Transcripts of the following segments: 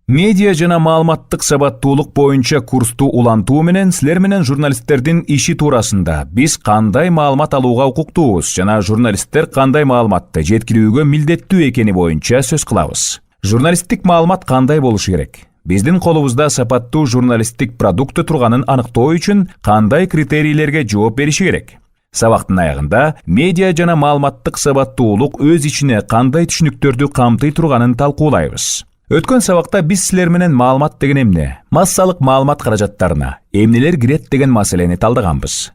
Медиа жана маалыматтык сабаттуулук боюнча курсту улантуу менен силер менен журналисттердин иши туурасында биз кандай маалымат алууга укуктуубуз жана журналисттер кандай маалыматты жеткирүүгө милдеттүү экени боюнча сөз кылабыз. Журналисттик маалымат кандай болушу керек? Биздин колубузда сапаттуу журналисттик продукты турганын аныктоо үчүн кандай критерийлерге жооп бериши керек? Сабактын аягында медиа жана маалыматтык сабаттуулук өз ичине кандай түшүнүктөрдү камтый турганын талкуулайбыз. Өткөн сабакта биз силер менен маалымат деген эмне, массалык маалымат каражаттарына эмнелер кирет деген маселени талдаганбыз.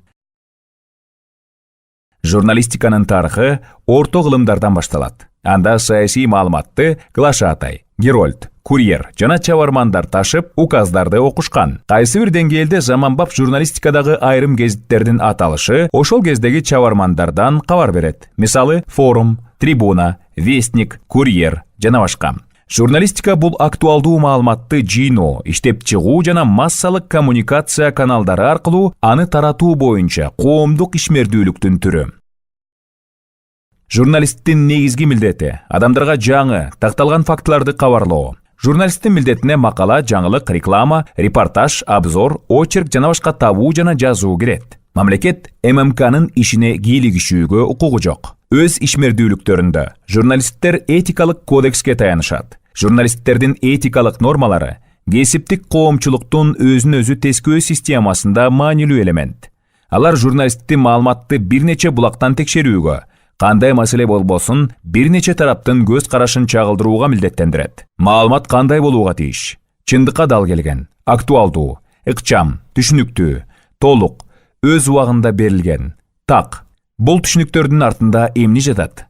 Журналистиканын тарыхы орто кылымдардан башталат. Анда саясий маалыматты глашатай, герольд, курьер жана чабармандар ташып, указдарды окушкан. Кайсы бир деңгээлде заманбап журналистикадагы айрым гезиттердин аталышы ошол кездеги чабармандардан кабар берет. Мисалы, Форум, Трибуна, Вестник, Курьер жана башка. Журналистика бул актуалдуу маалыматты жыйноо, иштеп чыгуу жана массалык коммуникация каналдары аркылуу аны таратуу боюнча коомдук ишмердүүлүктүн түрү. Журналисттин негизги милдети адамдарга жаңы, такталган фактыларды кабарлоо. Журналисттин милдетине макала, жаңылык, реклама, репортаж, обзор, очерк жана башка табуу жана жазуу кирет. Мамлекет ММКнын ишине кийлигишүүгө укугу жок. Өз ишмердүүлүктөрүндө журналисттер этикалык кодекске таянышат. Журналисттердин этикалык нормалары кесиптик коомчулуктун өзүн өзү тескөө системасында маанилүү элемент. Алар журналисттин маалыматты бир нече булактан текшерүүгө, кандай маселе болбосун бир нече тараптын көз карашын чагылдырууга милдеттендирет. Маалымат кандай болууга тийиш? Чындыкка дал келген, актуалдуу, ыкчам, түшүнүктүү, толук, өз убагында берилген, так. Бул түшүнүктөрдүн артында эмне жатат?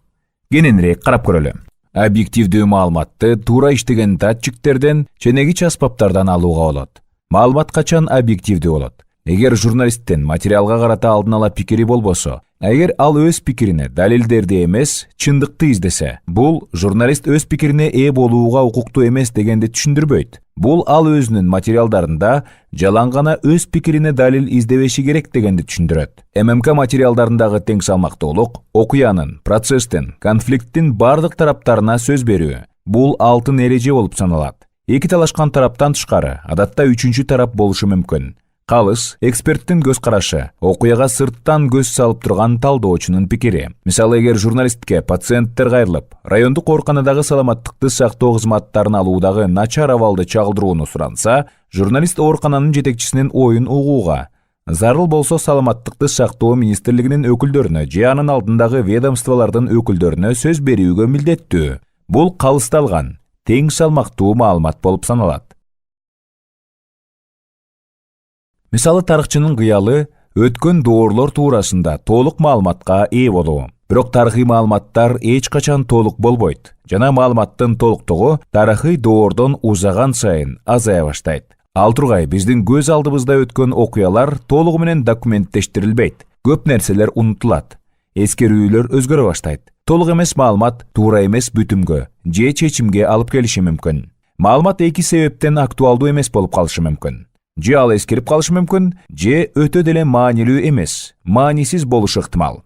Кененирээк карап көрөлү. Объективдүү маалыматты туура иштеген датчиктерден, ченегич аспаптардан алууга болот. Маалымат качан объективдүү болот? Эгер журналисттин материалга карата алдын ала пикири болбосо, эгер ал өз пикирине далилдерди эмес, чындыкты издесе, бул журналист өз пикирине ээ болууга укуктуу эмес дегенди түшүндүрбөйт. Бул ал өзүнүн материалдарында жалаң гана өз пикирине далил издебеши керек дегенди түшүндүрөт. ММК материалдарындагы тең салмактуулук, окуянын, процесстин, конфликттин бардык тараптарына сөз берүү. Бул алтын эреже болуп саналат. Эки талашкан тараптан тышкары, адатта үчүнчү тарап болушу мүмкүн. Калыс, эксперттин көз карашы, окуяга сырттан көз салып турган талдоочунун пикири. Мисалы, эгер журналистке пациенттер кайрылып, райондук ооруканадагы саламаттыкты сактоо кызматтарын алуудагы начар абалды чагылдырууну суранса, журналист оорукананын жетекчисинин оюн угууга, зарыл болсо саламаттыкты сактоо министрлигинин өкүлдөрүнө же анын алдындагы ведомстволордун өкүлдөрүнө сөз берүүгө милдеттүү. Бул калысталган, тең салмактуу маалымат болуп саналат. Мисалы, тарыхчынын кыялы өткөн доорлор туурасында толук маалыматка ээ болуу. Бирок тарыхый маалыматтар эч качан толук болбойт. Жана маалыматтын толуктугу тарыхый доордон узаган сайын азая баштайт. Ал тургай биздин көз алдыбызда өткөн окуялар толугу менен документтештирилбейт. Көп нерселер унутулат. Эскерүүлөр өзгөрө баштайт. Толук эмес маалымат туура эмес бүтүмгө же чечимге алып келиши мүмкүн. Маалымат эки себептен актуалдуу эмес болуп калышы мүмкүн. Же ал эскирип калышы мүмкүн, же өтө деле маанилүү эмес, маанисиз болушу ыктымал.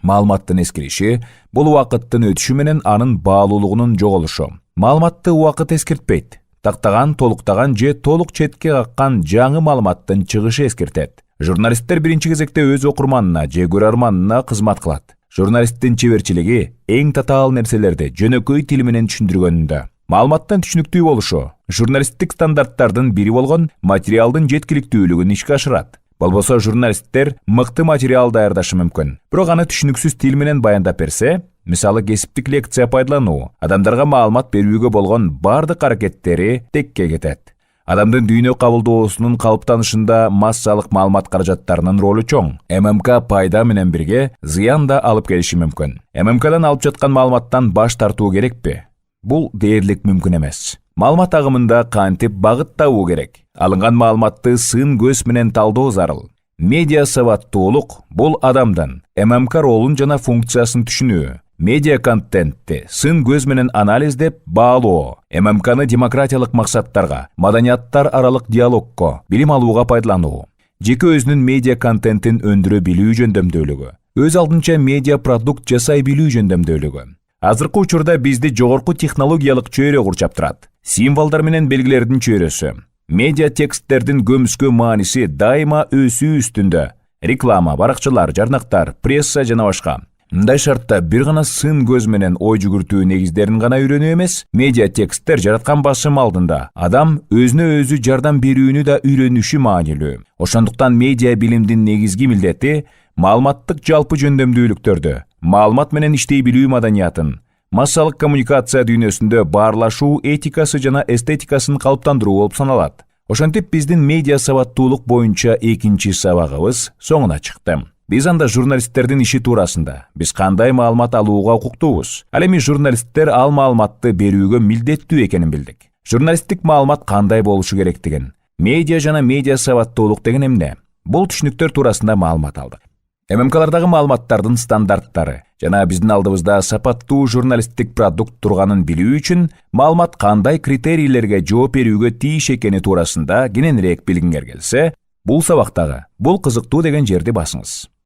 Маалыматтын эскириши бул убакыттын өтүшү менен анын баалуулугунун жоголушу. Маалыматты убакыт эскертпейт. Тактаган, толуктаган же толук четке каккан жаңы маалыматтын чыгышы эскертет. Журналисттер биринчи кезекте өз окурманына же көрөрманына кызмат кылат. Журналисттин чеберчилиги эң татаал нерселерди жөнөкөй тил менен түшүндүргөнүндө. Маалыматтын түшүнүктүү болушу журналисттик стандарттардын бири болгон материалдын жеткиликтүүлүгүн ишке ашырат. Болбосо журналисттер мыкты материал даярдашы мүмкүн. Бирок аны түшүнүксүз тил менен баяндап берсе, мисалы кесиптик лекция пайдалануу, адамдарга маалымат берүүгө болгон бардык аракеттери текке кетет. Адамдын дүйнө кабылдоосунун калыптанышында массалык маалымат каражаттарынын ролу чоң. ММК пайда менен бирге зыян да алып келиши мүмкүн. ММКдан алып жаткан маалыматтан баш тартуу керекпи? Бул дээрлик мүмкүн эмес. Маалымат агымында кантип багыт табуу керек? Алынган маалыматты сын көз менен талдоо зарыл. Медиа сабаттуулук бул адамдын ММК ролун жана функциясын түшүнүү. Медиа контентти сын көз менен анализдеп баалоо. ММКны демократиялык максаттарга, маданияттар аралык диалогко, билим алууга пайдалануу. Жеке өзүнүн медиа контентин өндүрө билүү жөндөмдүүлүгү. Өз алдынча медиа продукт жасай билүү жөндөмдүүлүгү. Азыркы учурда бизди жогорку технологиялык чөйрө курчап турат. Символдар менен белгилердин чөйрөсү. Медиа тексттердин көмүскө мааниси дайыма өсүү үстүндө. Реклама, баракчалар, жарнактар, пресса жана башка. Мындай шартта бир гана сын көз менен ой жүгүртүү негиздерин гана үйрөнүү эмес, медиа тексттер жараткан басым алдында адам өзүнө өзү жардам берүүнү да үйрөнүшү маанилүү. Ошондуктан медиа билимдин негизги милдети маалыматтык жалпы жөндөмдүүлүктөрдү, маалымат менен иштей билүү маданиятын, массалык коммуникация дүйнөсүндө баарлашуу этикасы жана эстетикасын калыптандыруу болуп саналат. Ошентип биздин медиа сабаттуулук боюнча экинчи сабагыбыз соңуна чыкты. Биз анда журналисттердин иши туурасында, биз кандай маалымат алууга укуктуубуз, ал эми журналисттер ал маалыматты берүүгө милдеттүү экенин билдик. Журналисттик маалымат кандай болушу керектигин, медиа жана медиа сабаттуулук деген эмне? Бул түшүнүктөр туурасында маалымат алдык. ММКлардагы маалыматтардын стандарттары жана биздин алдыбызда сапаттуу журналисттик продукт турганын билүү үчүн маалымат кандай критерийлерге жооп берүүгө тийиш экени туурасында кененирээк билгиңер келсе, бул сабактагы бул кызыктуу деген жерди басыңыз.